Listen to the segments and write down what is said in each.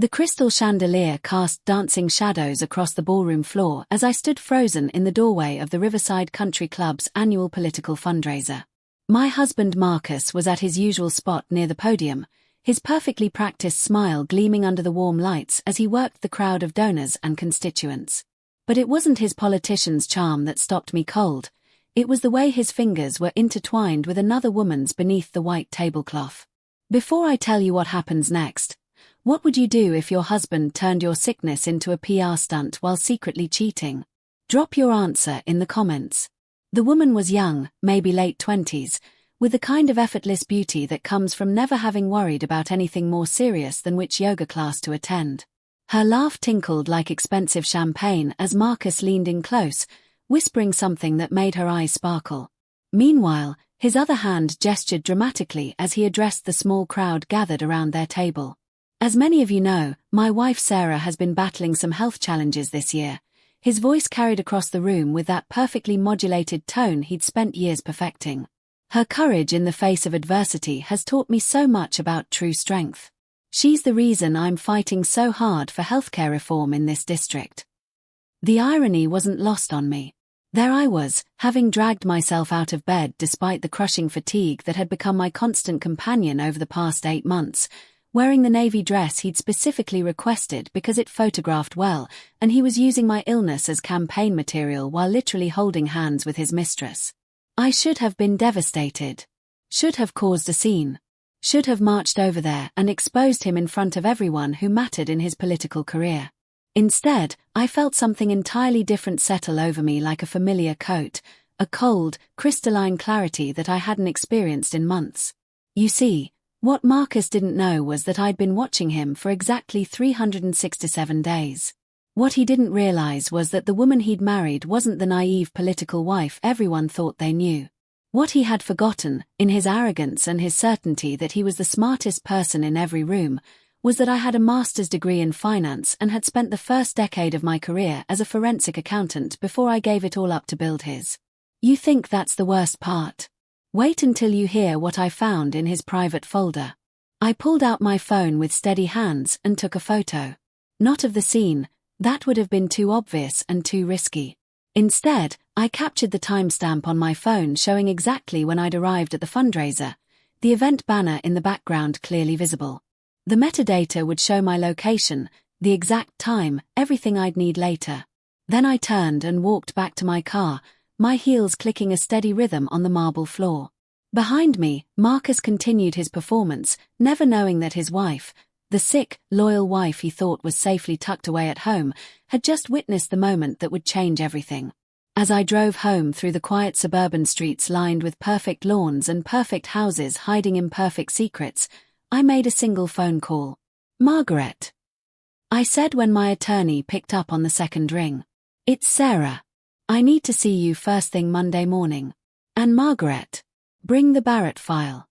The crystal chandelier cast dancing shadows across the ballroom floor as I stood frozen in the doorway of the Riverside Country Club's annual political fundraiser. My husband Marcus was at his usual spot near the podium, his perfectly practiced smile gleaming under the warm lights as he worked the crowd of donors and constituents. But it wasn't his politician's charm that stopped me cold, it was the way his fingers were intertwined with another woman's beneath the white tablecloth. Before I tell you what happens next, what would you do if your husband turned your sickness into a PR stunt while secretly cheating? Drop your answer in the comments. The woman was young, maybe late 20s, with the kind of effortless beauty that comes from never having worried about anything more serious than which yoga class to attend. Her laugh tinkled like expensive champagne as Marcus leaned in close, whispering something that made her eyes sparkle. Meanwhile, his other hand gestured dramatically as he addressed the small crowd gathered around their table. As many of you know, my wife Sarah has been battling some health challenges this year. His voice carried across the room with that perfectly modulated tone he'd spent years perfecting. Her courage in the face of adversity has taught me so much about true strength. She's the reason I'm fighting so hard for healthcare reform in this district. The irony wasn't lost on me. There I was, having dragged myself out of bed despite the crushing fatigue that had become my constant companion over the past 8 months, wearing the navy dress he'd specifically requested because it photographed well, and he was using my illness as campaign material while literally holding hands with his mistress. I should have been devastated. Should have caused a scene. Should have marched over there and exposed him in front of everyone who mattered in his political career. Instead, I felt something entirely different settle over me like a familiar coat, a cold, crystalline clarity that I hadn't experienced in months. You see, what Marcus didn't know was that I'd been watching him for exactly 367 days. What he didn't realize was that the woman he'd married wasn't the naive political wife everyone thought they knew. What he had forgotten, in his arrogance and his certainty that he was the smartest person in every room, was that I had a master's degree in finance and had spent the first decade of my career as a forensic accountant before I gave it all up to build his. You think that's the worst part? Wait until you hear what I found in his private folder. I pulled out my phone with steady hands and took a photo. Not of the scene, that would have been too obvious and too risky. Instead, I captured the timestamp on my phone showing exactly when I'd arrived at the fundraiser, the event banner in the background clearly visible. The metadata would show my location, the exact time, everything I'd need later. Then I turned and walked back to my car, my heels clicking a steady rhythm on the marble floor. Behind me, Marcus continued his performance, never knowing that his wife, the sick, loyal wife he thought was safely tucked away at home, had just witnessed the moment that would change everything. As I drove home through the quiet suburban streets lined with perfect lawns and perfect houses hiding imperfect secrets, I made a single phone call. "Margaret," I said when my attorney picked up on the second ring. "It's Sarah. I need to see you first thing Monday morning. And Margaret, bring the Barrett file."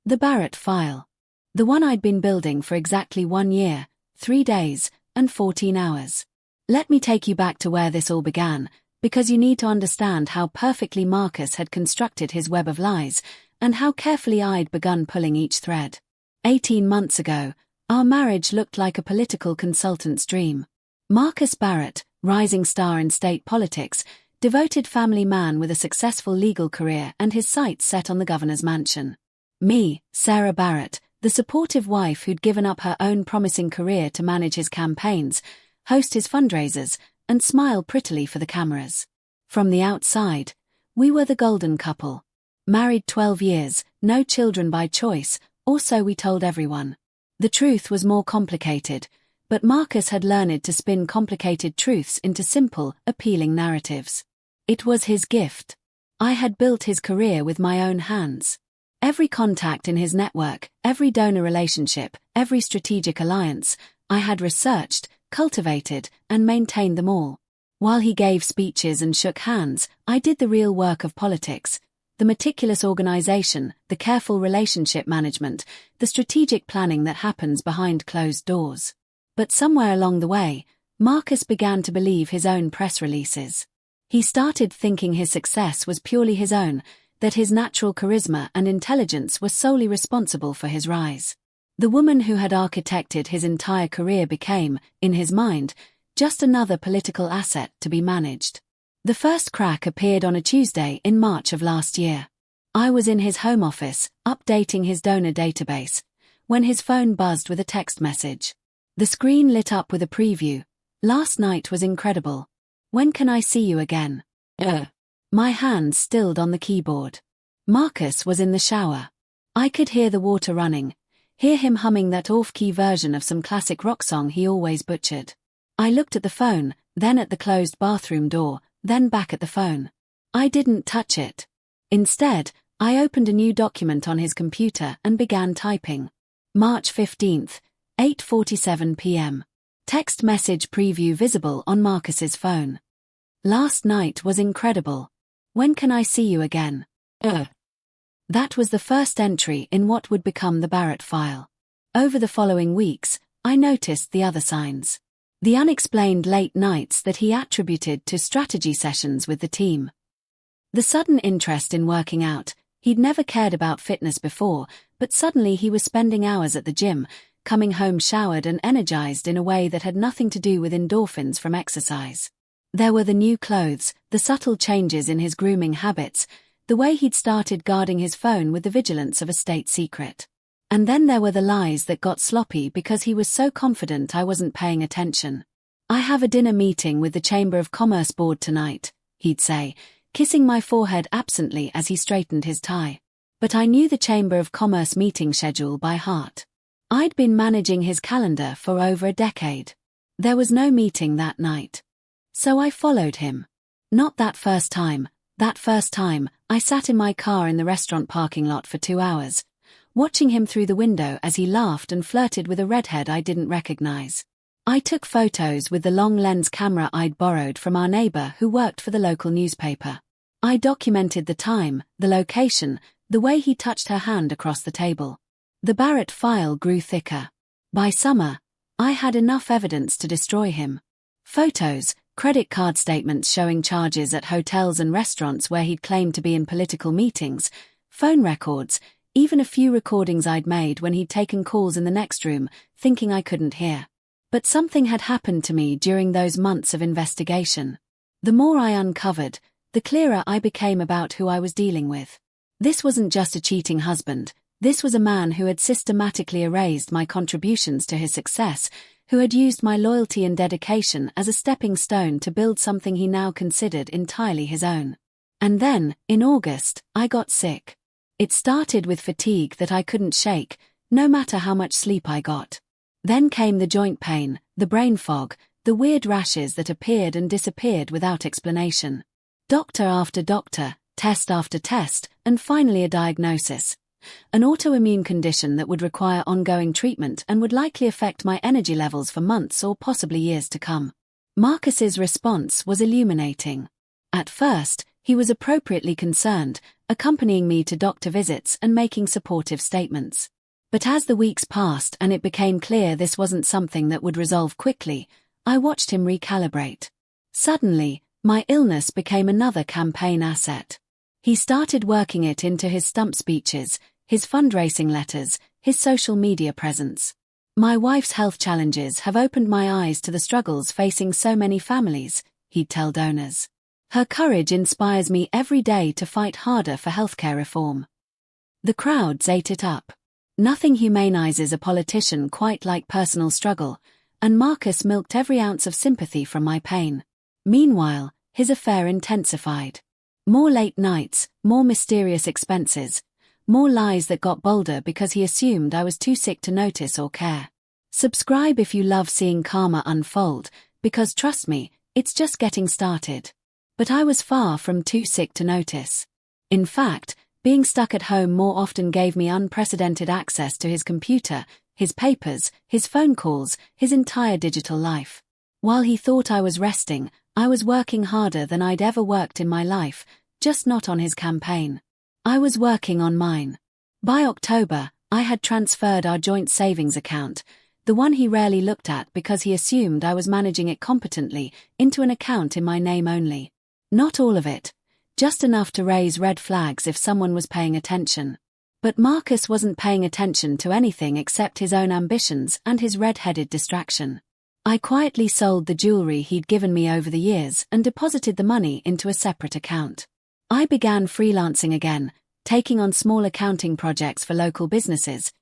The Barrett file. The one I'd been building for exactly 1 year, 3 days, and 14 hours. Let me take you back to where this all began, because you need to understand how perfectly Marcus had constructed his web of lies, and how carefully I'd begun pulling each thread. 18 months ago, our marriage looked like a political consultant's dream. Marcus Barrett, rising star in state politics, devoted family man with a successful legal career and his sights set on the governor's mansion. Me, Sarah Barrett, the supportive wife who'd given up her own promising career to manage his campaigns, host his fundraisers, and smile prettily for the cameras. From the outside, we were the golden couple. Married 12 years, no children by choice, or so we told everyone. The truth was more complicated, but Marcus had learned to spin complicated truths into simple, appealing narratives. It was his gift. I had built his career with my own hands. Every contact in his network, every donor relationship, every strategic alliance, I had researched, cultivated, and maintained them all. While he gave speeches and shook hands, I did the real work of politics, the meticulous organization, the careful relationship management, the strategic planning that happens behind closed doors. But somewhere along the way, Marcus began to believe his own press releases. He started thinking his success was purely his own, that his natural charisma and intelligence were solely responsible for his rise. The woman who had architected his entire career became, in his mind, just another political asset to be managed. The first crack appeared on a Tuesday in March of last year. I was in his home office, updating his donor database, when his phone buzzed with a text message. The screen lit up with a preview. "Last night was incredible. When can I see you again?" My hands stilled on the keyboard. Marcus was in the shower. I could hear the water running, hear him humming that off-key version of some classic rock song he always butchered. I looked at the phone, then at the closed bathroom door, then back at the phone. I didn't touch it. Instead, I opened a new document on his computer and began typing. March 15th, 8:47 p.m. Text message preview visible on Marcus's phone. "Last night was incredible. When can I see you again?" That was the first entry in what would become the Barrett file. Over the following weeks, I noticed the other signs. The unexplained late nights that he attributed to strategy sessions with the team. The sudden interest in working out. He'd never cared about fitness before, but suddenly he was spending hours at the gym, coming home showered and energized in a way that had nothing to do with endorphins from exercise. There were the new clothes, the subtle changes in his grooming habits, the way he'd started guarding his phone with the vigilance of a state secret. And then there were the lies that got sloppy because he was so confident I wasn't paying attention. "I have a dinner meeting with the Chamber of Commerce board tonight," he'd say, kissing my forehead absently as he straightened his tie. But I knew the Chamber of Commerce meeting schedule by heart. I'd been managing his calendar for over a decade. There was no meeting that night. So I followed him. Not that first time. That first time, I sat in my car in the restaurant parking lot for 2 hours, watching him through the window as he laughed and flirted with a redhead I didn't recognize. I took photos with the long lens camera I'd borrowed from our neighbor who worked for the local newspaper. I documented the time, the location, the way he touched her hand across the table. The Barrett file grew thicker. By summer, I had enough evidence to destroy him. Photos, credit card statements showing charges at hotels and restaurants where he'd claimed to be in political meetings, phone records, even a few recordings I'd made when he'd taken calls in the next room, thinking I couldn't hear. But something had happened to me during those months of investigation. The more I uncovered, the clearer I became about who I was dealing with. This wasn't just a cheating husband. This was a man who had systematically erased my contributions to his success, who had used my loyalty and dedication as a stepping stone to build something he now considered entirely his own. And then, in August, I got sick. It started with fatigue that I couldn't shake, no matter how much sleep I got. Then came the joint pain, the brain fog, the weird rashes that appeared and disappeared without explanation. Doctor after doctor, test after test, and finally a diagnosis. An autoimmune condition that would require ongoing treatment and would likely affect my energy levels for months or possibly years to come. Marcus's response was illuminating. At first, he was appropriately concerned, accompanying me to doctor visits and making supportive statements. But as the weeks passed and it became clear this wasn't something that would resolve quickly, I watched him recalibrate. Suddenly, my illness became another campaign asset. He started working it into his stump speeches, his fundraising letters, his social media presence. "My wife's health challenges have opened my eyes to the struggles facing so many families," he'd tell donors. "Her courage inspires me every day to fight harder for healthcare reform." The crowds ate it up. Nothing humanizes a politician quite like personal struggle, and Marcus milked every ounce of sympathy from my pain. Meanwhile, his affair intensified. More late nights, more mysterious expenses, more lies that got bolder because he assumed I was too sick to notice or care. Subscribe if you love seeing karma unfold, because trust me, it's just getting started. But I was far from too sick to notice. In fact, being stuck at home more often gave me unprecedented access to his computer, his papers, his phone calls, his entire digital life. While he thought I was resting, I was working harder than I'd ever worked in my life, just not on his campaign. I was working on mine. By October, I had transferred our joint savings account, the one he rarely looked at because he assumed I was managing it competently, into an account in my name only. Not all of it, just enough to raise red flags if someone was paying attention. But Marcus wasn't paying attention to anything except his own ambitions and his red-headed distraction. I quietly sold the jewelry he'd given me over the years and deposited the money into a separate account. I began freelancing again, taking on small accounting projects for local businesses,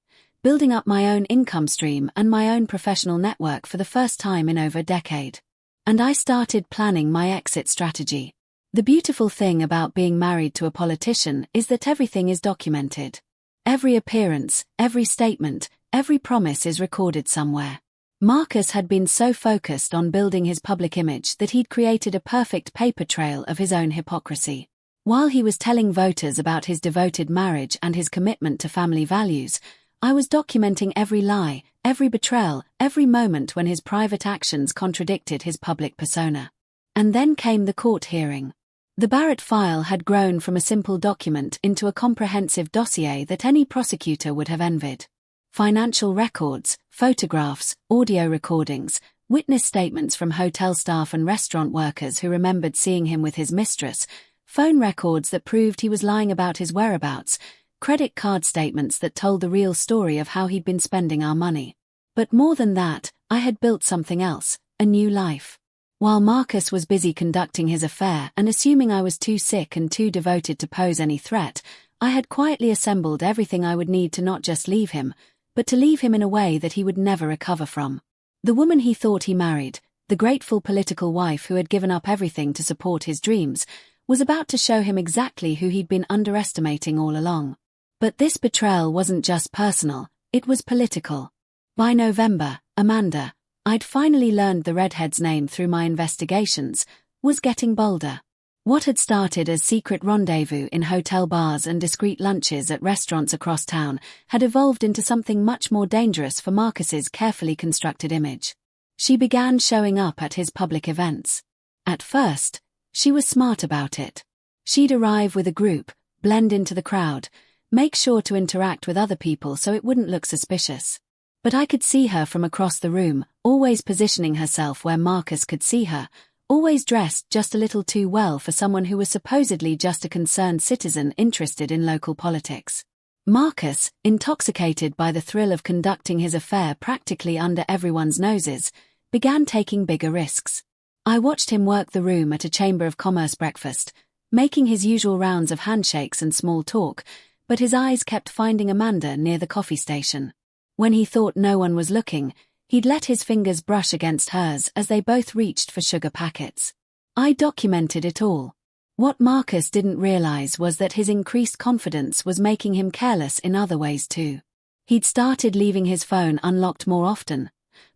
building up my own income stream and my own professional network for the first time in over a decade. And I started planning my exit strategy. The beautiful thing about being married to a politician is that everything is documented. Every appearance, every statement, every promise is recorded somewhere. Marcus had been so focused on building his public image that he'd created a perfect paper trail of his own hypocrisy. While he was telling voters about his devoted marriage and his commitment to family values, I was documenting every lie, every betrayal, every moment when his private actions contradicted his public persona. And then came the court hearing. The Barrett file had grown from a simple document into a comprehensive dossier that any prosecutor would have envied. Financial records, photographs, audio recordings, witness statements from hotel staff and restaurant workers who remembered seeing him with his mistress, phone records that proved he was lying about his whereabouts, credit card statements that told the real story of how he'd been spending our money. But more than that, I had built something else, a new life. While Marcus was busy conducting his affair and assuming I was too sick and too devoted to pose any threat, I had quietly assembled everything I would need to not just leave him, but to leave him in a way that he would never recover from. The woman he thought he married, the grateful political wife who had given up everything to support his dreams, was about to show him exactly who he'd been underestimating all along. But this betrayal wasn't just personal, it was political. By November, Amanda, I'd finally learned the redhead's name through my investigations, was getting bolder. What had started as secret rendezvous in hotel bars and discreet lunches at restaurants across town had evolved into something much more dangerous for Marcus's carefully constructed image. She began showing up at his public events. At first, she was smart about it. She'd arrive with a group, blend into the crowd, make sure to interact with other people so it wouldn't look suspicious. But I could see her from across the room, always positioning herself where Marcus could see her, always dressed just a little too well for someone who was supposedly just a concerned citizen interested in local politics. Marcus, intoxicated by the thrill of conducting his affair practically under everyone's noses, began taking bigger risks. I watched him work the room at a Chamber of Commerce breakfast, making his usual rounds of handshakes and small talk, but his eyes kept finding Amanda near the coffee station. When he thought no one was looking, he'd let his fingers brush against hers as they both reached for sugar packets. I documented it all. What Marcus didn't realize was that his increased confidence was making him careless in other ways too. He'd started leaving his phone unlocked more often,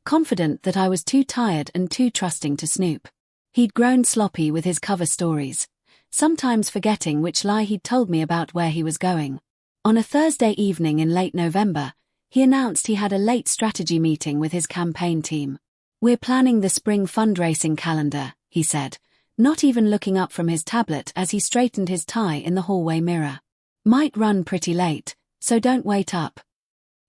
confident that I was too tired and too trusting to snoop. He'd grown sloppy with his cover stories, sometimes forgetting which lie he'd told me about where he was going. On a Thursday evening in late November, he announced he had a late strategy meeting with his campaign team. "We're planning the spring fundraising calendar," he said, not even looking up from his tablet as he straightened his tie in the hallway mirror. "Might run pretty late, so don't wait up."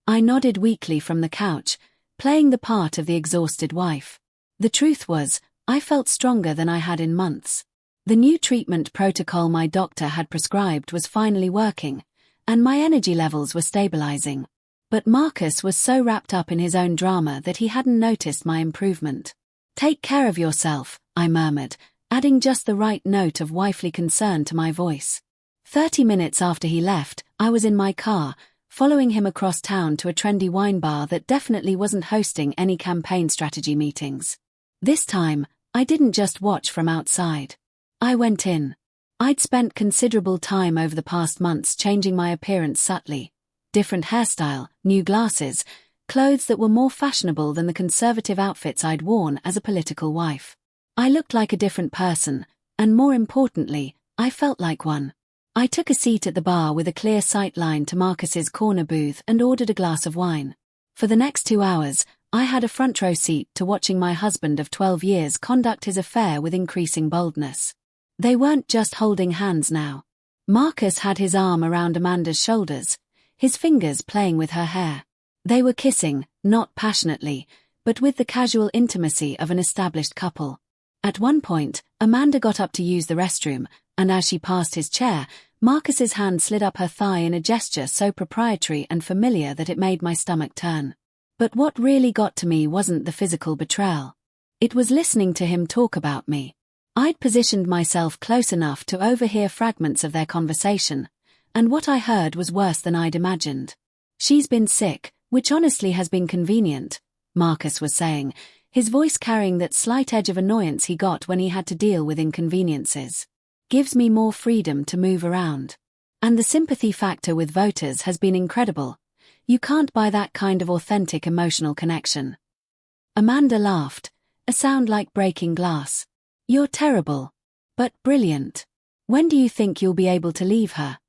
I nodded weakly from the couch, playing the part of the exhausted wife. The truth was, I felt stronger than I had in months. The new treatment protocol my doctor had prescribed was finally working, and my energy levels were stabilizing. But Marcus was so wrapped up in his own drama that he hadn't noticed my improvement. "Take care of yourself," I murmured, adding just the right note of wifely concern to my voice. 30 minutes after he left, I was in my car, following him across town to a trendy wine bar that definitely wasn't hosting any campaign strategy meetings. This time, I didn't just watch from outside. I went in. I'd spent considerable time over the past months changing my appearance subtly. Different hairstyle, new glasses, clothes that were more fashionable than the conservative outfits I'd worn as a political wife. I looked like a different person, and more importantly, I felt like one. I took a seat at the bar with a clear sight line to Marcus's corner booth and ordered a glass of wine. For the next 2 hours, I had a front row seat to watching my husband of 12 years conduct his affair with increasing boldness. They weren't just holding hands now. Marcus had his arm around Amanda's shoulders, his fingers playing with her hair. They were kissing, not passionately, but with the casual intimacy of an established couple. At one point, Amanda got up to use the restroom, and as she passed his chair, Marcus's hand slid up her thigh in a gesture so proprietary and familiar that it made my stomach turn. But what really got to me wasn't the physical betrayal. It was listening to him talk about me. I'd positioned myself close enough to overhear fragments of their conversation, and what I heard was worse than I'd imagined. "She's been sick, which honestly has been convenient," Marcus was saying, his voice carrying that slight edge of annoyance he got when he had to deal with inconveniences. "Gives me more freedom to move around. And the sympathy factor with voters has been incredible. You can't buy that kind of authentic emotional connection." Amanda laughed, a sound like breaking glass. "You're terrible. But brilliant. When do you think you'll be able to leave her?"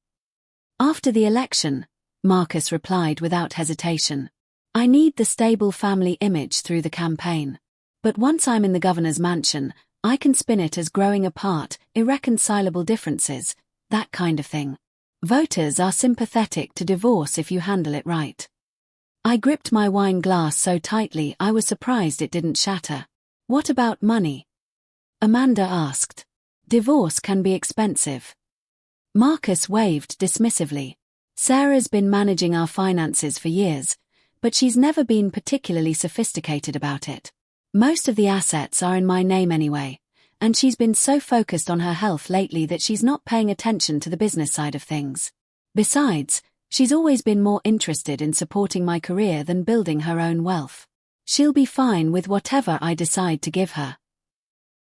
"After the election," Marcus replied without hesitation. "I need the stable family image through the campaign. But once I'm in the governor's mansion, I can spin it as growing apart, irreconcilable differences, that kind of thing. Voters are sympathetic to divorce if you handle it right." I gripped my wine glass so tightly I was surprised it didn't shatter. "What about money?" Amanda asked. "Divorce can be expensive." Marcus waved dismissively. "Sarah's been managing our finances for years, but she's never been particularly sophisticated about it. Most of the assets are in my name anyway, and she's been so focused on her health lately that she's not paying attention to the business side of things. Besides, she's always been more interested in supporting my career than building her own wealth. She'll be fine with whatever I decide to give her."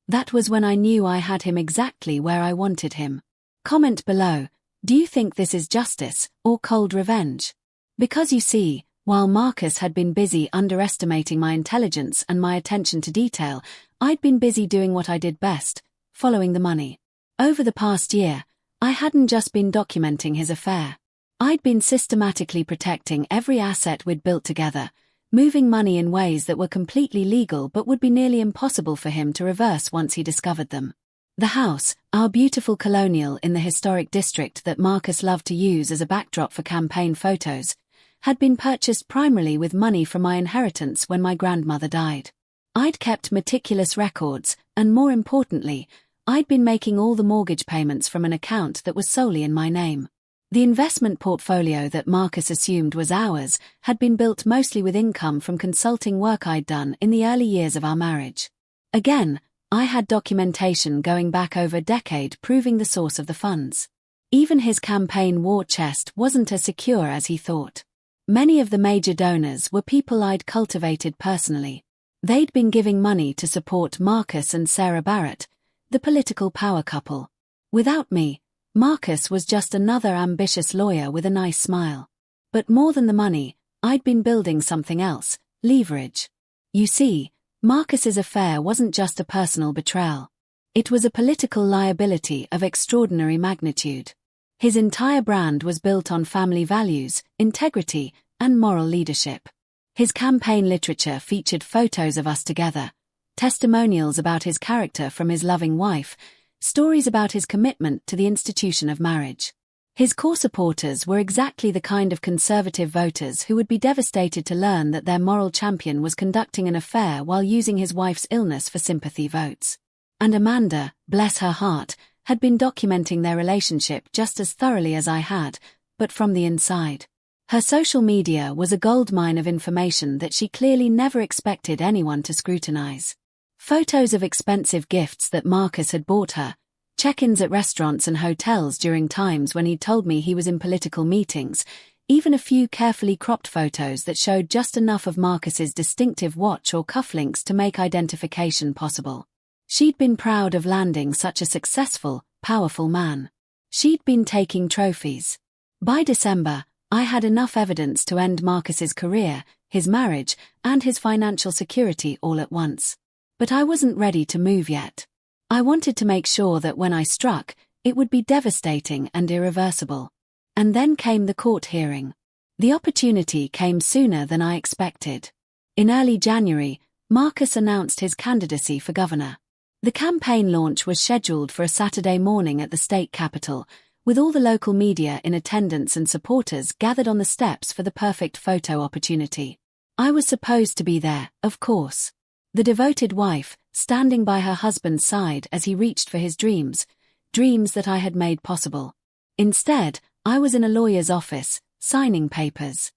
That was when I knew I had him exactly where I wanted him. Comment below, do you think this is justice or cold revenge? Because you see, while Marcus had been busy underestimating my intelligence and my attention to detail, I'd been busy doing what I did best, following the money. Over the past year, I hadn't just been documenting his affair. I'd been systematically protecting every asset we'd built together, moving money in ways that were completely legal but would be nearly impossible for him to reverse once he discovered them. The house, our beautiful colonial in the historic district that Marcus loved to use as a backdrop for campaign photos, had been purchased primarily with money from my inheritance when my grandmother died. I'd kept meticulous records, and more importantly, I'd been making all the mortgage payments from an account that was solely in my name. The investment portfolio that Marcus assumed was ours had been built mostly with income from consulting work I'd done in the early years of our marriage. Again, I had documentation going back over a decade proving the source of the funds. Even his campaign war chest wasn't as secure as he thought. Many of the major donors were people I'd cultivated personally. They'd been giving money to support Marcus and Sarah Barrett, the political power couple. Without me, Marcus was just another ambitious lawyer with a nice smile. But more than the money, I'd been building something else, leverage. You see, Marcus's affair wasn't just a personal betrayal. It was a political liability of extraordinary magnitude. His entire brand was built on family values, integrity, and moral leadership. His campaign literature featured photos of us together, testimonials about his character from his loving wife, stories about his commitment to the institution of marriage. His core supporters were exactly the kind of conservative voters who would be devastated to learn that their moral champion was conducting an affair while using his wife's illness for sympathy votes. And Amanda, bless her heart, had been documenting their relationship just as thoroughly as I had, but from the inside. Her social media was a goldmine of information that she clearly never expected anyone to scrutinize. Photos of expensive gifts that Marcus had bought her, check-ins at restaurants and hotels during times when he told me he was in political meetings, even a few carefully cropped photos that showed just enough of Marcus's distinctive watch or cufflinks to make identification possible. She'd been proud of landing such a successful, powerful man. She'd been taking trophies. By December, I had enough evidence to end Marcus's career, his marriage, and his financial security all at once. But I wasn't ready to move yet. I wanted to make sure that when I struck, it would be devastating and irreversible. And then came the court hearing. The opportunity came sooner than I expected. In early January, Marcus announced his candidacy for governor. The campaign launch was scheduled for a Saturday morning at the state capitol, with all the local media in attendance and supporters gathered on the steps for the perfect photo opportunity. I was supposed to be there, of course. The devoted wife, standing by her husband's side as he reached for his dreams that I had made possible. Instead, I was in a lawyer's office, signing papers.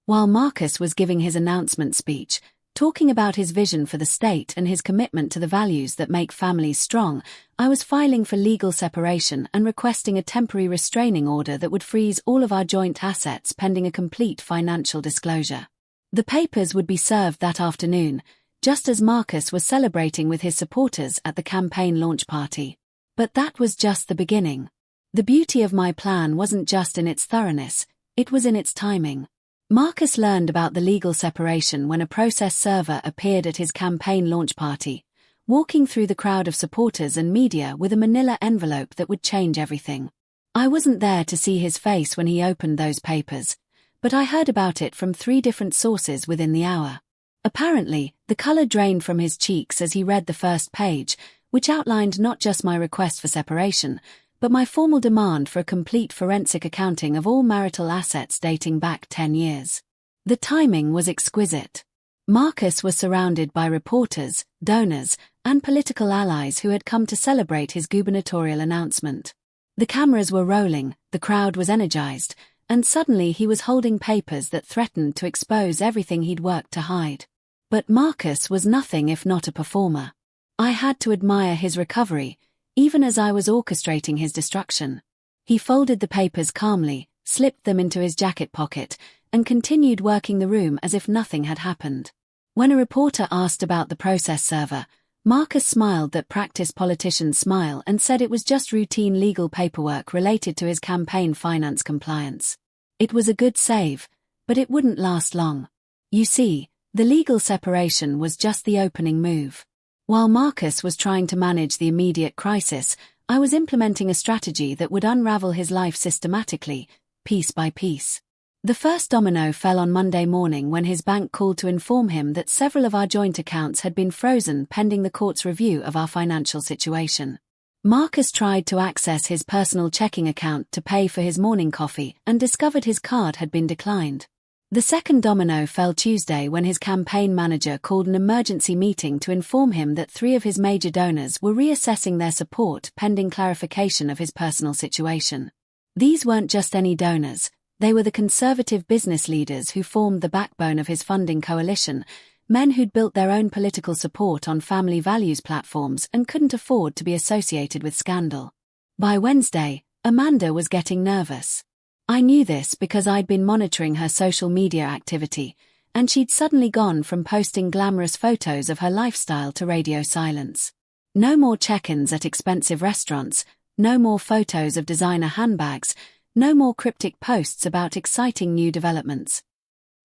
While Marcus was giving his announcement speech, talking about his vision for the state and his commitment to the values that make families strong, I was filing for legal separation and requesting a temporary restraining order that would freeze all of our joint assets pending a complete financial disclosure. The papers would be served that afternoon, just as Marcus was celebrating with his supporters at the campaign launch party. But that was just the beginning. The beauty of my plan wasn't just in its thoroughness, it was in its timing. Marcus learned about the legal separation when a process server appeared at his campaign launch party, walking through the crowd of supporters and media with a manila envelope that would change everything. I wasn't there to see his face when he opened those papers, but I heard about it from 3 different sources within the hour. Apparently, the color drained from his cheeks as he read the first page, which outlined not just my request for separation, but my formal demand for a complete forensic accounting of all marital assets dating back 10 years. The timing was exquisite. Marcus was surrounded by reporters, donors, and political allies who had come to celebrate his gubernatorial announcement. The cameras were rolling, the crowd was energized, and suddenly he was holding papers that threatened to expose everything he'd worked to hide. But Marcus was nothing if not a performer. I had to admire his recovery, even as I was orchestrating his destruction. He folded the papers calmly, slipped them into his jacket pocket, and continued working the room as if nothing had happened. When a reporter asked about the process server, Marcus smiled that practiced politicians smile and said it was just routine legal paperwork related to his campaign finance compliance. It was a good save, but it wouldn't last long. You see, the legal separation was just the opening move. While Marcus was trying to manage the immediate crisis, I was implementing a strategy that would unravel his life systematically, piece by piece. The first domino fell on Monday morning when his bank called to inform him that several of our joint accounts had been frozen pending the court's review of our financial situation. Marcus tried to access his personal checking account to pay for his morning coffee and discovered his card had been declined. The second domino fell Tuesday when his campaign manager called an emergency meeting to inform him that 3 of his major donors were reassessing their support pending clarification of his personal situation. These weren't just any donors, they were the conservative business leaders who formed the backbone of his funding coalition, men who'd built their own political support on family values platforms and couldn't afford to be associated with scandal. By Wednesday, Amanda was getting nervous. I knew this because I'd been monitoring her social media activity, and she'd suddenly gone from posting glamorous photos of her lifestyle to radio silence. No more check-ins at expensive restaurants, no more photos of designer handbags, no more cryptic posts about exciting new developments.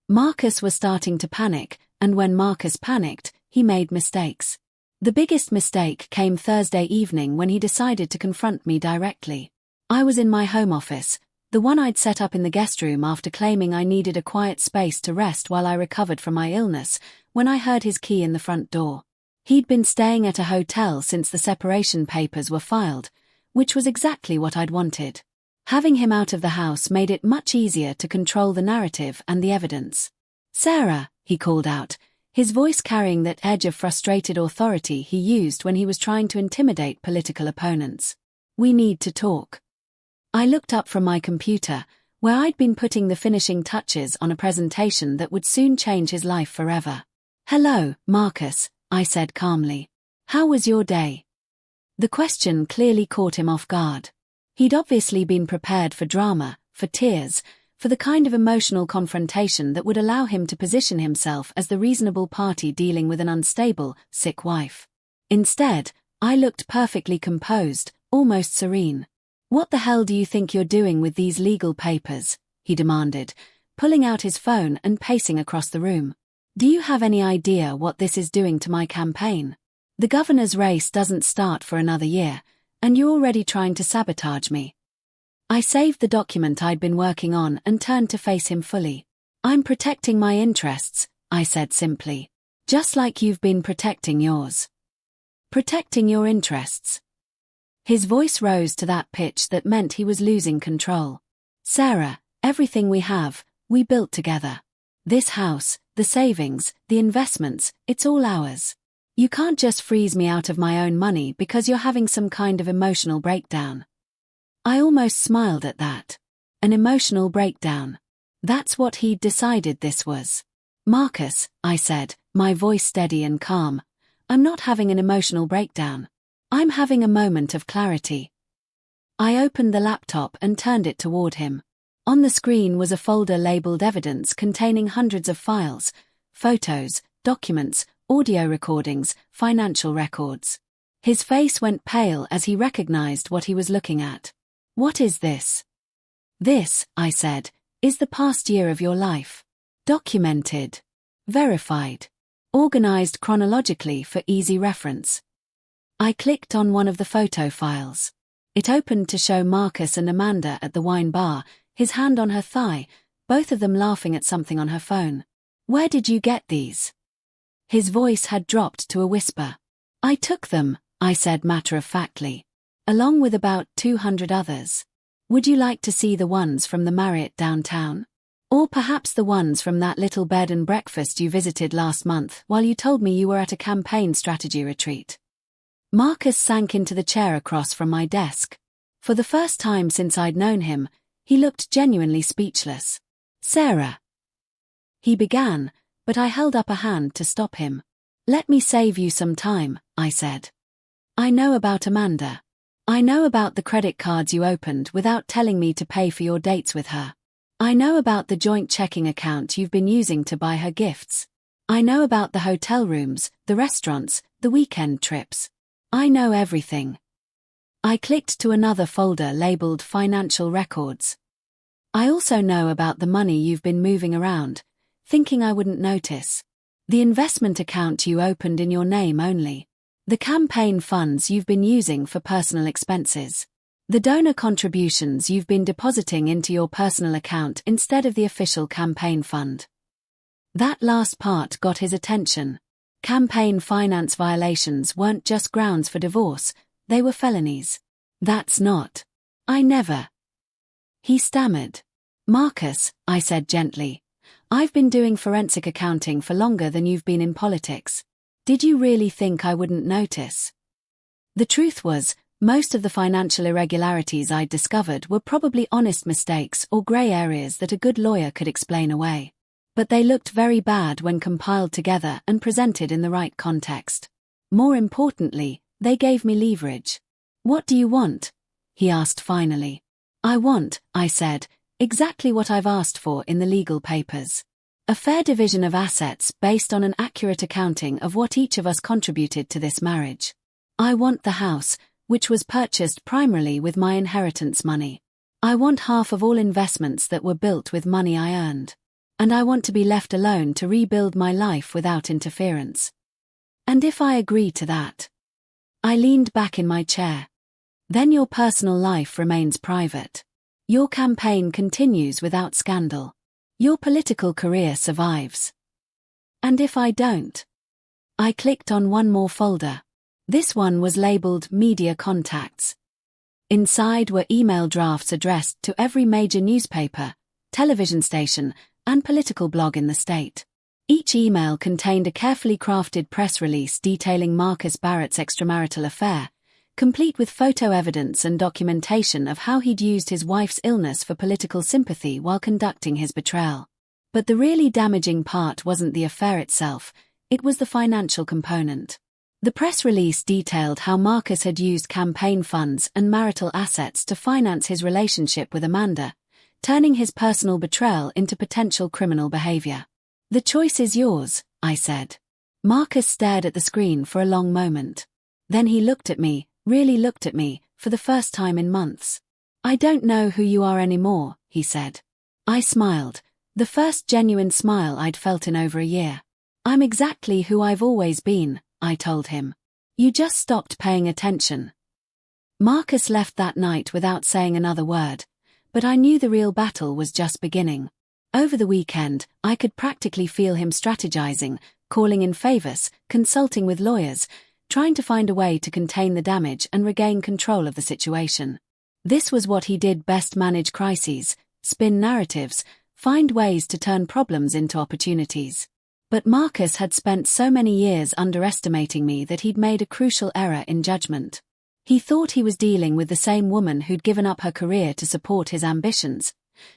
Marcus was starting to panic, and when Marcus panicked, he made mistakes. The biggest mistake came Thursday evening when he decided to confront me directly. I was in my home office, the one I'd set up in the guest room after claiming I needed a quiet space to rest while I recovered from my illness, when I heard his key in the front door. He'd been staying at a hotel since the separation papers were filed, which was exactly what I'd wanted. Having him out of the house made it much easier to control the narrative and the evidence. "Sarah," he called out, his voice carrying that edge of frustrated authority he used when he was trying to intimidate political opponents. "We need to talk." I looked up from my computer, where I'd been putting the finishing touches on a presentation that would soon change his life forever. "Hello, Marcus," I said calmly. "How was your day?" The question clearly caught him off guard. He'd obviously been prepared for drama, for tears, for the kind of emotional confrontation that would allow him to position himself as the reasonable party dealing with an unstable, sick wife. Instead, I looked perfectly composed, almost serene. "What the hell do you think you're doing with these legal papers?" he demanded, pulling out his phone and pacing across the room. "Do you have any idea what this is doing to my campaign? The governor's race doesn't start for another year, and you're already trying to sabotage me." I saved the document I'd been working on and turned to face him fully. "I'm protecting my interests," I said simply. "Just like you've been protecting yours." "Protecting your interests?" His voice rose to that pitch that meant he was losing control. "Sarah, everything we have, we built together. This house, the savings, the investments, it's all ours. You can't just freeze me out of my own money because you're having some kind of emotional breakdown." I almost smiled at that. An emotional breakdown. That's what he'd decided this was. Marcus, I said, my voice steady and calm, I'm not having an emotional breakdown. I'm having a moment of clarity. I opened the laptop and turned it toward him. On the screen was a folder labeled Evidence containing hundreds of files, photos, documents, audio recordings, financial records. His face went pale as he recognized what he was looking at. What is this? This, I said, is the past year of your life. Documented. Verified. Organized chronologically for easy reference. I clicked on one of the photo files. It opened to show Marcus and Amanda at the wine bar, his hand on her thigh, both of them laughing at something on her phone. Where did you get these? His voice had dropped to a whisper. I took them, I said matter-of-factly. Along with about 200 others. Would you like to see the ones from the Marriott downtown? Or perhaps the ones from that little bed and breakfast you visited last month while you told me you were at a campaign strategy retreat? Marcus sank into the chair across from my desk. For the first time since I'd known him, he looked genuinely speechless. Sarah. He began, but I held up a hand to stop him. Let me save you some time, I said. I know about Amanda. I know about the credit cards you opened without telling me to pay for your dates with her. I know about the joint checking account you've been using to buy her gifts. I know about the hotel rooms, the restaurants, the weekend trips. I know everything. I clicked to another folder labeled Financial Records. I also know about the money you've been moving around, thinking I wouldn't notice. The investment account you opened in your name only. The campaign funds you've been using for personal expenses. The donor contributions you've been depositing into your personal account instead of the official campaign fund. That last part got his attention. Campaign finance violations weren't just grounds for divorce, they were felonies. That's not. I never. He stammered. Marcus, I said gently, I've been doing forensic accounting for longer than you've been in politics. Did you really think I wouldn't notice? The truth was, most of the financial irregularities I'd discovered were probably honest mistakes or grey areas that a good lawyer could explain away. But they looked very bad when compiled together and presented in the right context. More importantly, they gave me leverage. What do you want? He asked finally. I want, I said, exactly what I've asked for in the legal papers. A fair division of assets based on an accurate accounting of what each of us contributed to this marriage. I want the house, which was purchased primarily with my inheritance money. I want half of all investments that were built with money I earned. And I want to be left alone to rebuild my life without interference. And if I agree to that? I leaned back in my chair. Then your personal life remains private. Your campaign continues without scandal. Your political career survives. And if I don't? I clicked on one more folder. This one was labeled Media Contacts. Inside were email drafts addressed to every major newspaper, television station, and political blog in the state. Each email contained a carefully crafted press release detailing Marcus Barrett's extramarital affair, complete with photo evidence and documentation of how he'd used his wife's illness for political sympathy while conducting his betrayal. But the really damaging part wasn't the affair itself, it was the financial component. The press release detailed how Marcus had used campaign funds and marital assets to finance his relationship with Amanda, turning his personal betrayal into potential criminal behavior. The choice is yours, I said. Marcus stared at the screen for a long moment. Then he looked at me, really looked at me, for the first time in months. I don't know who you are anymore, he said. I smiled, the first genuine smile I'd felt in over a year. I'm exactly who I've always been, I told him. You just stopped paying attention. Marcus left that night without saying another word, but I knew the real battle was just beginning. Over the weekend, I could practically feel him strategizing, calling in favors, consulting with lawyers, trying to find a way to contain the damage and regain control of the situation. This was what he did best: manage crises, spin narratives, find ways to turn problems into opportunities. But Marcus had spent so many years underestimating me that he'd made a crucial error in judgment. He thought he was dealing with the same woman who'd given up her career to support his ambitions,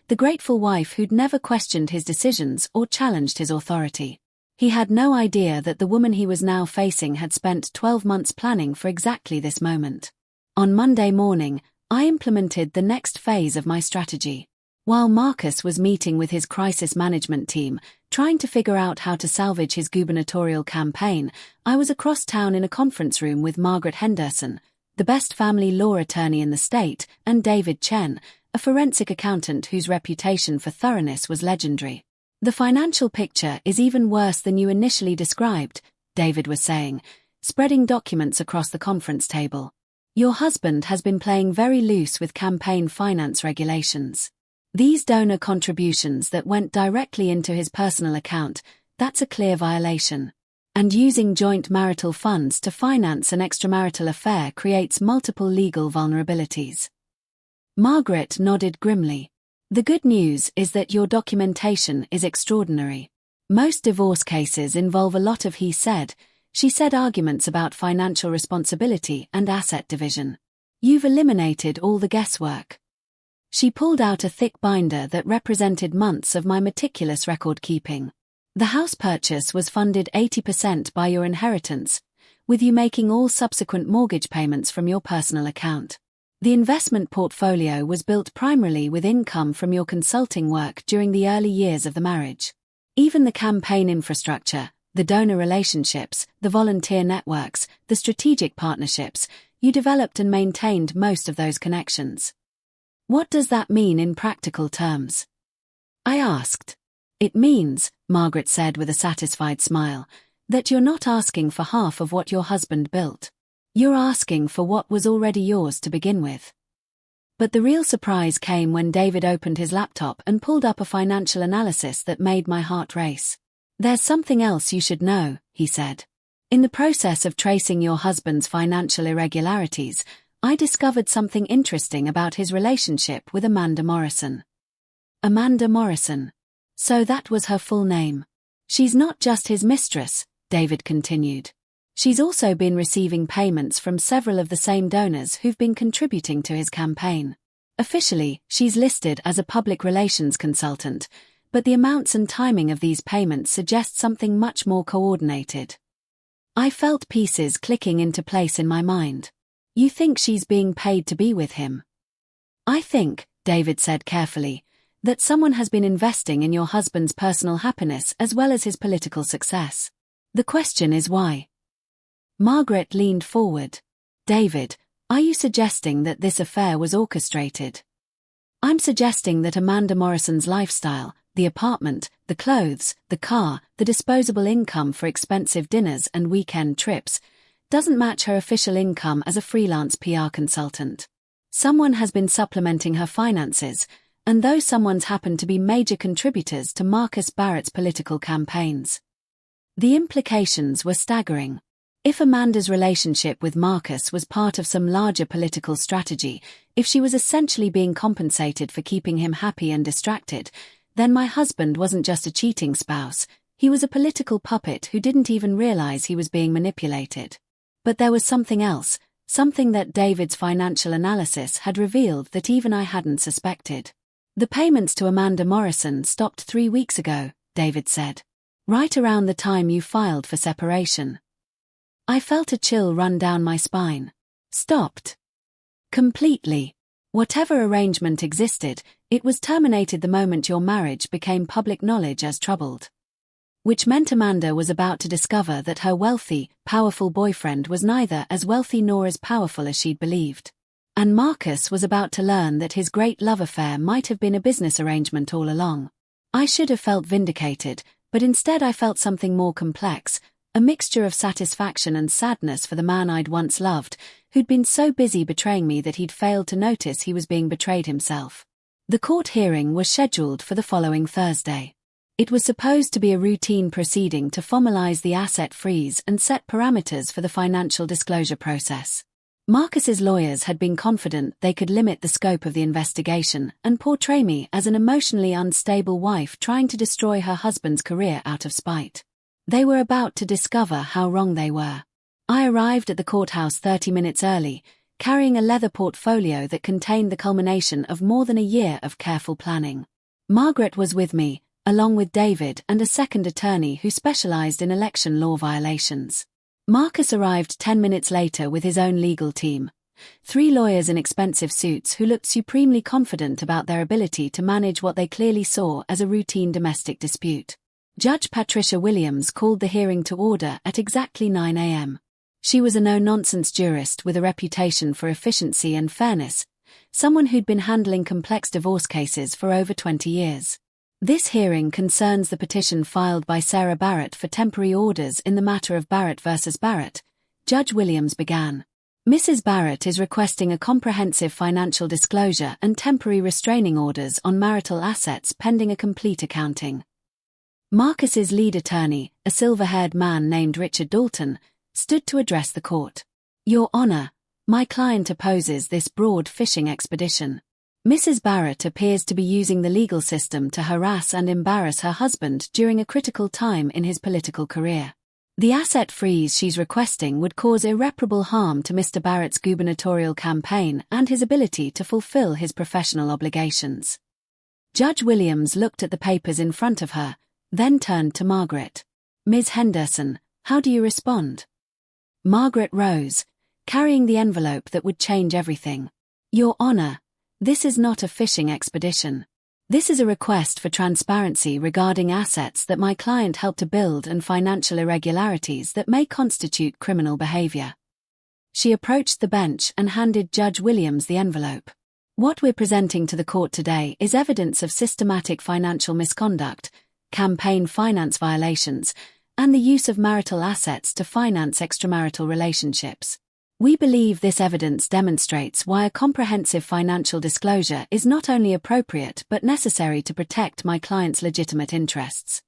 the grateful wife who'd never questioned his decisions or challenged his authority. He had no idea that the woman he was now facing had spent 12 months planning for exactly this moment. On Monday morning, I implemented the next phase of my strategy. While Marcus was meeting with his crisis management team, trying to figure out how to salvage his gubernatorial campaign, I was across town in a conference room with Margaret Henderson, the best family law attorney in the state, and David Chen, a forensic accountant whose reputation for thoroughness was legendary. "The financial picture is even worse than you initially described," David was saying, spreading documents across the conference table. "Your husband has been playing very loose with campaign finance regulations. These donor contributions that went directly into his personal account, that's a clear violation. And using joint marital funds to finance an extramarital affair creates multiple legal vulnerabilities." Margaret nodded grimly. "The good news is that your documentation is extraordinary. Most divorce cases involve a lot of he said, she said arguments about financial responsibility and asset division. You've eliminated all the guesswork." She pulled out a thick binder that represented months of my meticulous record-keeping. "The house purchase was funded 80% by your inheritance, with you making all subsequent mortgage payments from your personal account. The investment portfolio was built primarily with income from your consulting work during the early years of the marriage. Even the campaign infrastructure, the donor relationships, the volunteer networks, the strategic partnerships, you developed and maintained most of those connections." "What does that mean in practical terms?" I asked. "It means," Margaret said with a satisfied smile, "that you're not asking for half of what your husband built. You're asking for what was already yours to begin with." But the real surprise came when David opened his laptop and pulled up a financial analysis that made my heart race. "There's something else you should know," he said. "In the process of tracing your husband's financial irregularities, I discovered something interesting about his relationship with Amanda Morrison." Amanda Morrison. So that was her full name. "She's not just his mistress," David continued. "She's also been receiving payments from several of the same donors who've been contributing to his campaign. Officially, she's listed as a public relations consultant, but the amounts and timing of these payments suggest something much more coordinated." I felt pieces clicking into place in my mind. "You think she's being paid to be with him?" "I think," David said carefully, "that someone has been investing in your husband's personal happiness as well as his political success. The question is why?" Margaret leaned forward. "David, are you suggesting that this affair was orchestrated?" "I'm suggesting that Amanda Morrison's lifestyle, the apartment, the clothes, the car, the disposable income for expensive dinners and weekend trips, doesn't match her official income as a freelance PR consultant. Someone has been supplementing her finances, and those someone's happened to be major contributors to Marcus Barrett's political campaigns." The implications were staggering. If Amanda's relationship with Marcus was part of some larger political strategy, if she was essentially being compensated for keeping him happy and distracted, then my husband wasn't just a cheating spouse, he was a political puppet who didn't even realize he was being manipulated. But there was something else, something that David's financial analysis had revealed that even I hadn't suspected. "The payments to Amanda Morrison stopped 3 weeks ago," David said. "Right around the time you filed for separation." I felt a chill run down my spine. Stopped. Completely. Whatever arrangement existed, it was terminated the moment your marriage became public knowledge as troubled. Which meant Amanda was about to discover that her wealthy, powerful boyfriend was neither as wealthy nor as powerful as she'd believed. And Marcus was about to learn that his great love affair might have been a business arrangement all along. I should have felt vindicated, but instead I felt something more complex, a mixture of satisfaction and sadness for the man I'd once loved, who'd been so busy betraying me that he'd failed to notice he was being betrayed himself. The court hearing was scheduled for the following Thursday. It was supposed to be a routine proceeding to formalize the asset freeze and set parameters for the financial disclosure process. Marcus's lawyers had been confident they could limit the scope of the investigation and portray me as an emotionally unstable wife trying to destroy her husband's career out of spite. They were about to discover how wrong they were. I arrived at the courthouse 30 minutes early, carrying a leather portfolio that contained the culmination of more than a year of careful planning. Margaret was with me, along with David and a second attorney who specialized in election law violations. Marcus arrived 10 minutes later with his own legal team. 3 lawyers in expensive suits who looked supremely confident about their ability to manage what they clearly saw as a routine domestic dispute. Judge Patricia Williams called the hearing to order at exactly 9 a.m. She was a no-nonsense jurist with a reputation for efficiency and fairness, someone who'd been handling complex divorce cases for over 20 years. This hearing concerns the petition filed by Sarah Barrett for temporary orders in the matter of Barrett versus Barrett. Judge Williams began. Mrs. Barrett is requesting a comprehensive financial disclosure and temporary restraining orders on marital assets pending a complete accounting. Marcus's lead attorney, a silver-haired man named Richard Dalton, stood to address the court. Your Honor, my client opposes this broad fishing expedition. Mrs. Barrett appears to be using the legal system to harass and embarrass her husband during a critical time in his political career. The asset freeze she's requesting would cause irreparable harm to Mr. Barrett's gubernatorial campaign and his ability to fulfill his professional obligations. Judge Williams looked at the papers in front of her, then turned to Margaret. Ms. Henderson, how do you respond? Margaret rose, carrying the envelope that would change everything. Your Honor, this is not a fishing expedition. This is a request for transparency regarding assets that my client helped to build and financial irregularities that may constitute criminal behavior. She approached the bench and handed Judge Williams the envelope. What we're presenting to the court today is evidence of systematic financial misconduct, campaign finance violations, and the use of marital assets to finance extramarital relationships. We believe this evidence demonstrates why a comprehensive financial disclosure is not only appropriate but necessary to protect my client's legitimate interests.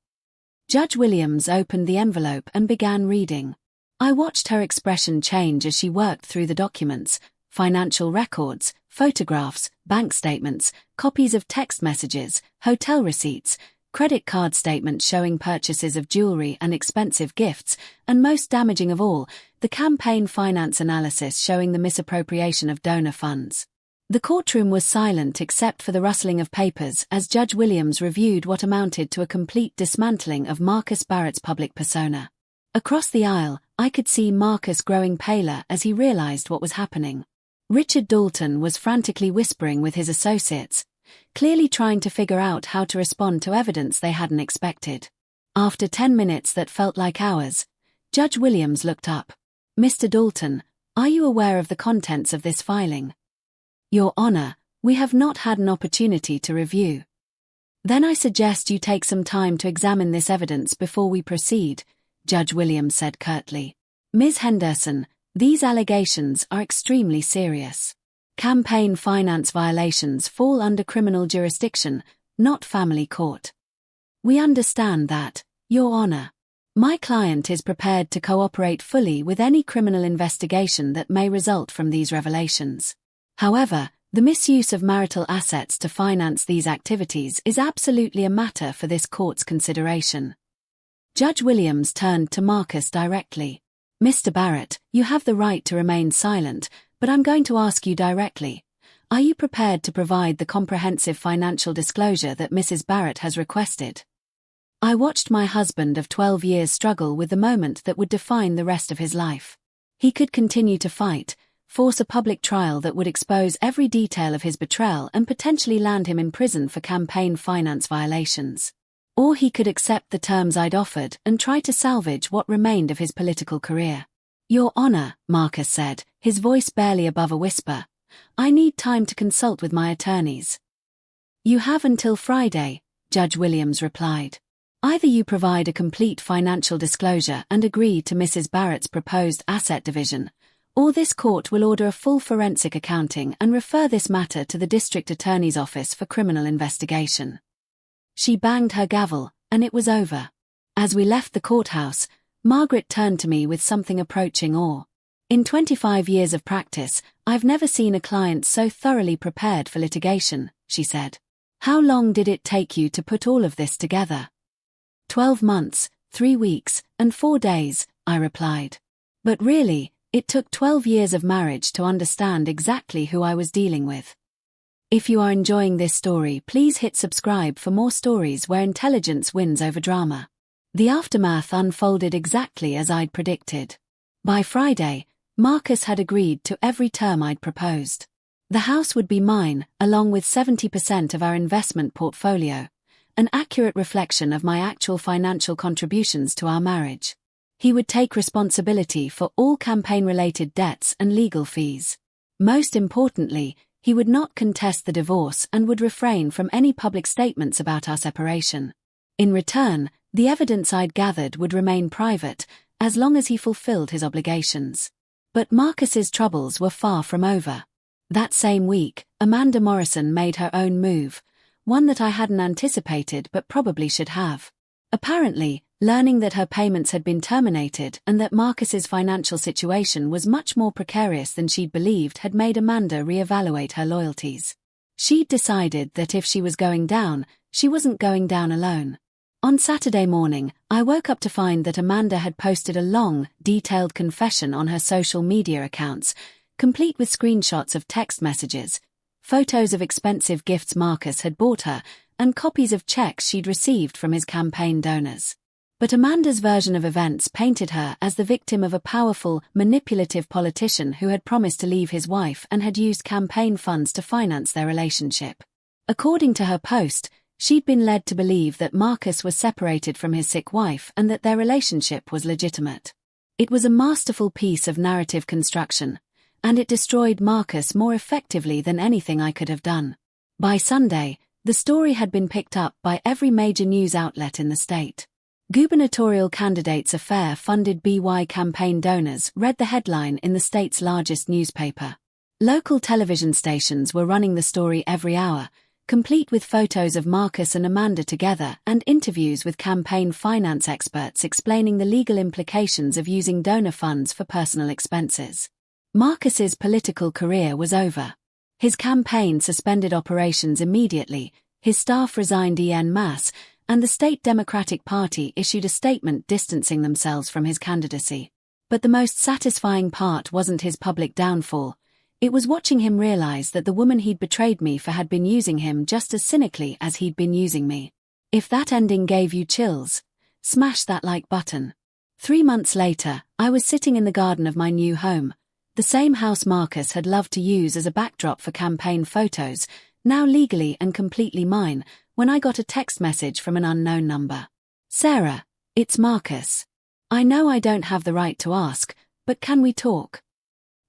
Judge Williams opened the envelope and began reading. I watched her expression change as she worked through the documents, financial records, photographs, bank statements, copies of text messages, hotel receipts, credit card statements showing purchases of jewelry and expensive gifts, and most damaging of all, the campaign finance analysis showing the misappropriation of donor funds. The courtroom was silent except for the rustling of papers as Judge Williams reviewed what amounted to a complete dismantling of Marcus Barrett's public persona. Across the aisle, I could see Marcus growing paler as he realized what was happening. Richard Dalton was frantically whispering with his associates, clearly trying to figure out how to respond to evidence they hadn't expected. After 10 minutes that felt like hours, Judge Williams looked up. Mr. Dalton, are you aware of the contents of this filing? Your Honor, we have not had an opportunity to review. Then I suggest you take some time to examine this evidence before we proceed, Judge Williams said curtly. Ms. Henderson, these allegations are extremely serious. Campaign finance violations fall under criminal jurisdiction, not family court. We understand that, Your Honor. My client is prepared to cooperate fully with any criminal investigation that may result from these revelations. However, the misuse of marital assets to finance these activities is absolutely a matter for this court's consideration. Judge Williams turned to Marcus directly. Mr. Barrett, you have the right to remain silent, but I'm going to ask you directly. Are you prepared to provide the comprehensive financial disclosure that Mrs. Barrett has requested? I watched my husband of 12 years struggle with the moment that would define the rest of his life. He could continue to fight, force a public trial that would expose every detail of his betrayal and potentially land him in prison for campaign finance violations. Or he could accept the terms I'd offered and try to salvage what remained of his political career. Your Honor, Marcus said, his voice barely above a whisper, I need time to consult with my attorneys. You have until Friday, Judge Williams replied. Either you provide a complete financial disclosure and agree to Mrs. Barrett's proposed asset division, or this court will order a full forensic accounting and refer this matter to the District Attorney's Office for criminal investigation. She banged her gavel, and it was over. As we left the courthouse, Margaret turned to me with something approaching awe. In 25 years of practice, I've never seen a client so thoroughly prepared for litigation, she said. How long did it take you to put all of this together? 12 months, 3 weeks, and 4 days, I replied. But really, It took 12 years of marriage to understand exactly who I was dealing with. If you are enjoying this story, please hit subscribe for more stories where intelligence wins over drama. The aftermath unfolded exactly as I'd predicted. By Friday, Marcus had agreed to every term I'd proposed. The house would be mine, along with 70% of our investment portfolio, an accurate reflection of my actual financial contributions to our marriage. He would take responsibility for all campaign-related debts and legal fees. Most importantly, he would not contest the divorce and would refrain from any public statements about our separation. In return, the evidence I'd gathered would remain private, as long as he fulfilled his obligations. But Marcus's troubles were far from over. That same week, Amanda Morrison made her own move, one that I hadn't anticipated but probably should have. Apparently, learning that her payments had been terminated and that Marcus's financial situation was much more precarious than she'd believed had made Amanda reevaluate her loyalties. She'd decided that if she was going down, she wasn't going down alone. On Saturday morning, I woke up to find that Amanda had posted a long, detailed confession on her social media accounts, complete with screenshots of text messages, photos of expensive gifts Marcus had bought her, and copies of checks she'd received from his campaign donors. But Amanda's version of events painted her as the victim of a powerful, manipulative politician who had promised to leave his wife and had used campaign funds to finance their relationship. According to her post, she'd been led to believe that Marcus was separated from his sick wife and that their relationship was legitimate. It was a masterful piece of narrative construction, and it destroyed Marcus more effectively than anything I could have done. By Sunday, the story had been picked up by every major news outlet in the state. Gubernatorial candidates' affair-funded BY campaign donors read the headline in the state's largest newspaper. Local television stations were running the story every hour, complete with photos of Marcus and Amanda together and interviews with campaign finance experts explaining the legal implications of using donor funds for personal expenses. Marcus's political career was over. His campaign suspended operations immediately, his staff resigned en masse, and the state Democratic Party issued a statement distancing themselves from his candidacy. But the most satisfying part wasn't his public downfall. It was watching him realize that the woman he'd betrayed me for had been using him just as cynically as he'd been using me. If that ending gave you chills, smash that like button. 3 months later, I was sitting in the garden of my new home, the same house Marcus had loved to use as a backdrop for campaign photos, now legally and completely mine, when I got a text message from an unknown number. "Sarah, it's Marcus. I know I don't have the right to ask, but can we talk?"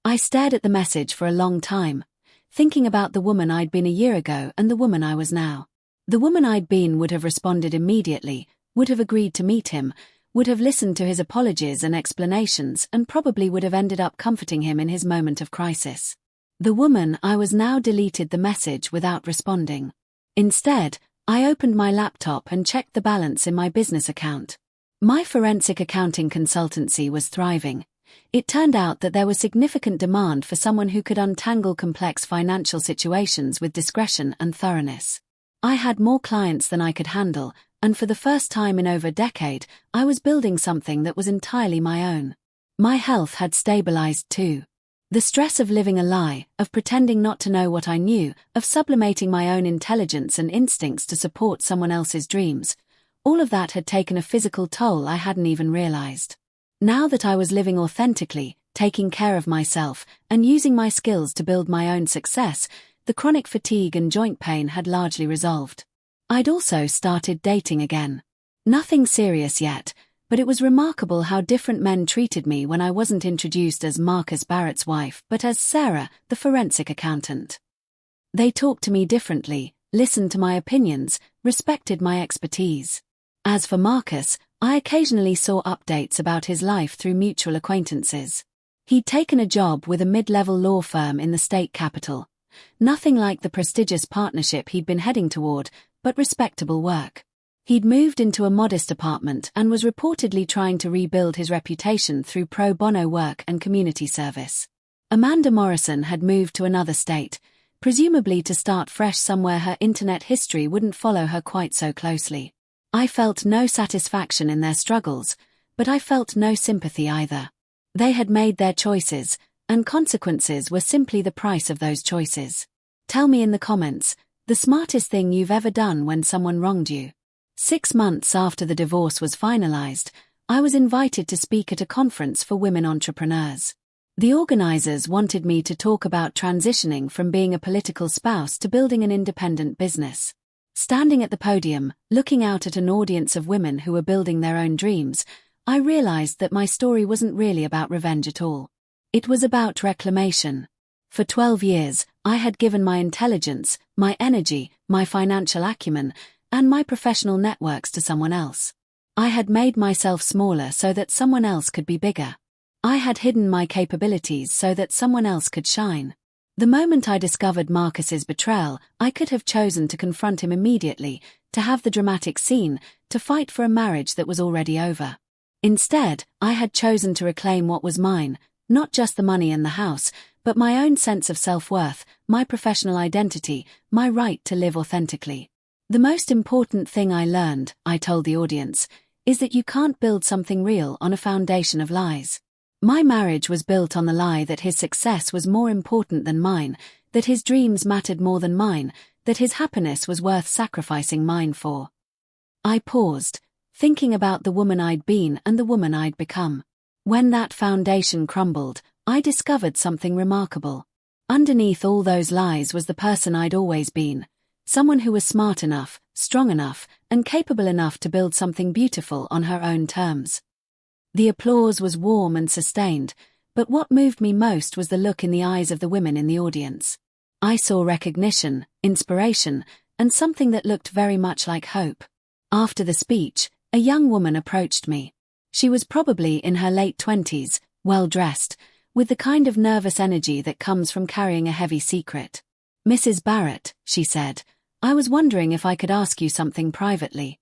I stared at the message for a long time, thinking about the woman I'd been a year ago and the woman I was now. The woman I'd been would have responded immediately, would have agreed to meet him, would have listened to his apologies and explanations, and probably would have ended up comforting him in his moment of crisis. The woman I was now deleted the message without responding. Instead, I opened my laptop and checked the balance in my business account. My forensic accounting consultancy was thriving. It turned out that there was significant demand for someone who could untangle complex financial situations with discretion and thoroughness. I had more clients than I could handle, and for the first time in over a decade, I was building something that was entirely my own. My health had stabilized too. The stress of living a lie, of pretending not to know what I knew, of sublimating my own intelligence and instincts to support someone else's dreams, all of that had taken a physical toll I hadn't even realized. Now that I was living authentically, taking care of myself, and using my skills to build my own success, the chronic fatigue and joint pain had largely resolved. I'd also started dating again. Nothing serious yet, but it was remarkable how different men treated me when I wasn't introduced as Marcus Barrett's wife but as Sarah, the forensic accountant. They talked to me differently, listened to my opinions, respected my expertise. As for Marcus, I occasionally saw updates about his life through mutual acquaintances. He'd taken a job with a mid-level law firm in the state capital. Nothing like the prestigious partnership he'd been heading toward, but respectable work. He'd moved into a modest apartment and was reportedly trying to rebuild his reputation through pro bono work and community service. Amanda Morrison had moved to another state, presumably to start fresh somewhere her internet history wouldn't follow her quite so closely. I felt no satisfaction in their struggles, but I felt no sympathy either. They had made their choices, and consequences were simply the price of those choices. Tell me in the comments, the smartest thing you've ever done when someone wronged you. 6 months after the divorce was finalized, I was invited to speak at a conference for women entrepreneurs. The organizers wanted me to talk about transitioning from being a political spouse to building an independent business. Standing at the podium, looking out at an audience of women who were building their own dreams, I realized that my story wasn't really about revenge at all. It was about reclamation. For 12 years, I had given my intelligence, my energy, my financial acumen, and my professional networks to someone else. I had made myself smaller so that someone else could be bigger. I had hidden my capabilities so that someone else could shine. The moment I discovered Marcus's betrayal, I could have chosen to confront him immediately, to have the dramatic scene, to fight for a marriage that was already over. Instead, I had chosen to reclaim what was mine, not just the money and the house, but my own sense of self-worth, my professional identity, my right to live authentically. The most important thing I learned, I told the audience, is that you can't build something real on a foundation of lies. My marriage was built on the lie that his success was more important than mine, that his dreams mattered more than mine, that his happiness was worth sacrificing mine for. I paused, thinking about the woman I'd been and the woman I'd become. When that foundation crumbled, I discovered something remarkable. Underneath all those lies was the person I'd always been, someone who was smart enough, strong enough, and capable enough to build something beautiful on her own terms. The applause was warm and sustained, but what moved me most was the look in the eyes of the women in the audience. I saw recognition, inspiration, and something that looked very much like hope. After the speech, a young woman approached me. She was probably in her late 20s, well-dressed, with the kind of nervous energy that comes from carrying a heavy secret. "Mrs. Barrett," she said, "I was wondering if I could ask you something privately."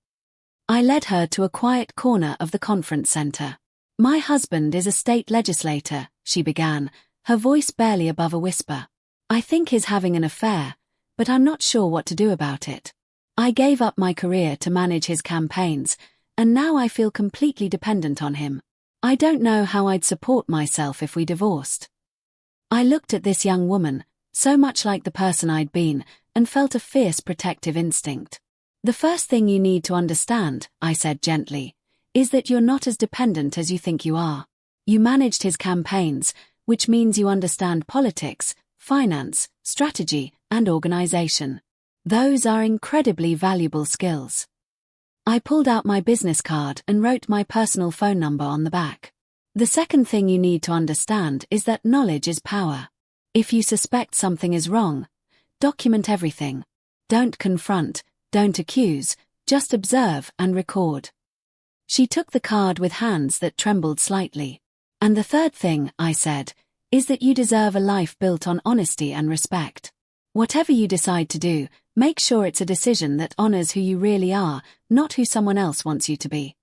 I led her to a quiet corner of the conference center. "My husband is a state legislator," she began, her voice barely above a whisper. "I think he's having an affair, but I'm not sure what to do about it. I gave up my career to manage his campaigns, and now I feel completely dependent on him. I don't know how I'd support myself if we divorced." I looked at this young woman, so much like the person I'd been, and felt a fierce protective instinct. "The first thing you need to understand," I said gently, "is that you're not as dependent as you think you are. You managed his campaigns, which means you understand politics, finance, strategy, and organization. Those are incredibly valuable skills." I pulled out my business card and wrote my personal phone number on the back. "The second thing you need to understand is that knowledge is power. If you suspect something is wrong, document everything. Don't confront, don't accuse, just observe and record." She took the card with hands that trembled slightly. "And the third thing," I said, "is that you deserve a life built on honesty and respect. Whatever you decide to do, make sure it's a decision that honors who you really are, not who someone else wants you to be."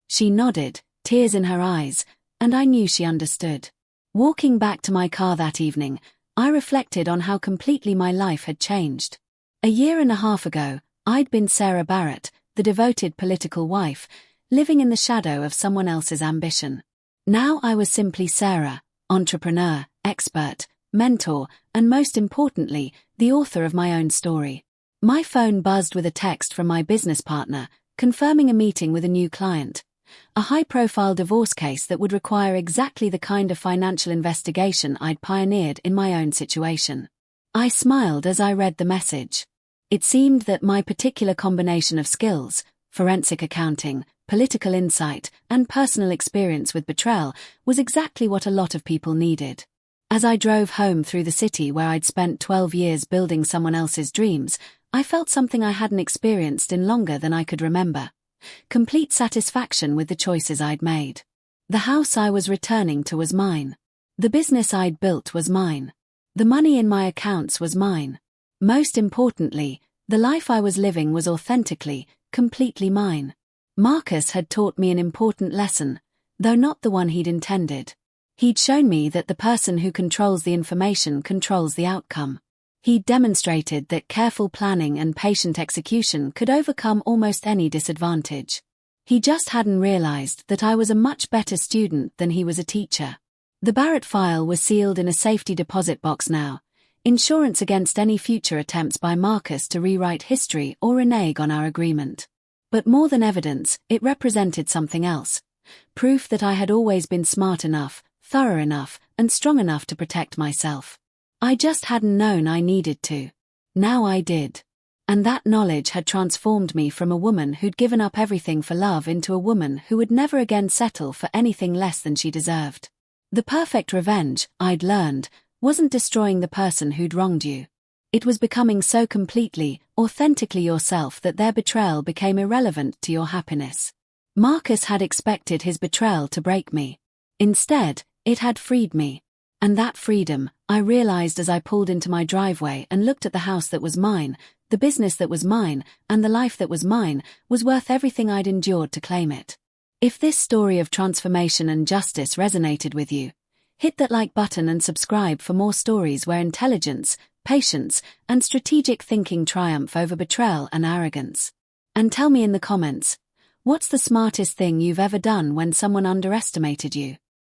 She nodded, tears in her eyes, and I knew she understood. Walking back to my car that evening, I reflected on how completely my life had changed. A year and a half ago, I'd been Sarah Barrett, the devoted political wife, living in the shadow of someone else's ambition. Now I was simply Sarah, entrepreneur, expert, mentor, and most importantly, the author of my own story. My phone buzzed with a text from my business partner, confirming a meeting with a new client. A high-profile divorce case that would require exactly the kind of financial investigation I'd pioneered in my own situation. I smiled as I read the message. It seemed that my particular combination of skills, forensic accounting, political insight, and personal experience with betrayal, was exactly what a lot of people needed. As I drove home through the city where I'd spent 12 years building someone else's dreams, I felt something I hadn't experienced in longer than I could remember. Complete satisfaction with the choices I'd made. The house I was returning to was mine. The business I'd built was mine. The money in my accounts was mine. Most importantly, the life I was living was authentically, completely mine. Marcus had taught me an important lesson, though not the one he'd intended. He'd shown me that the person who controls the information controls the outcome. He'd demonstrated that careful planning and patient execution could overcome almost any disadvantage. He just hadn't realized that I was a much better student than he was a teacher. The Barrett file was sealed in a safety deposit box now, insurance against any future attempts by Marcus to rewrite history or renege on our agreement. But more than evidence, it represented something else. Proof that I had always been smart enough, thorough enough, and strong enough to protect myself. I just hadn't known I needed to. Now I did. And that knowledge had transformed me from a woman who'd given up everything for love into a woman who would never again settle for anything less than she deserved. The perfect revenge, I'd learned, wasn't destroying the person who'd wronged you. It was becoming so completely, authentically yourself that their betrayal became irrelevant to your happiness. Marcus had expected his betrayal to break me. Instead, it had freed me. And that freedom, I realized as I pulled into my driveway and looked at the house that was mine, the business that was mine, and the life that was mine, was worth everything I'd endured to claim it. If this story of transformation and justice resonated with you, hit that like button and subscribe for more stories where intelligence, patience, and strategic thinking triumph over betrayal and arrogance. And tell me in the comments, what's the smartest thing you've ever done when someone underestimated you?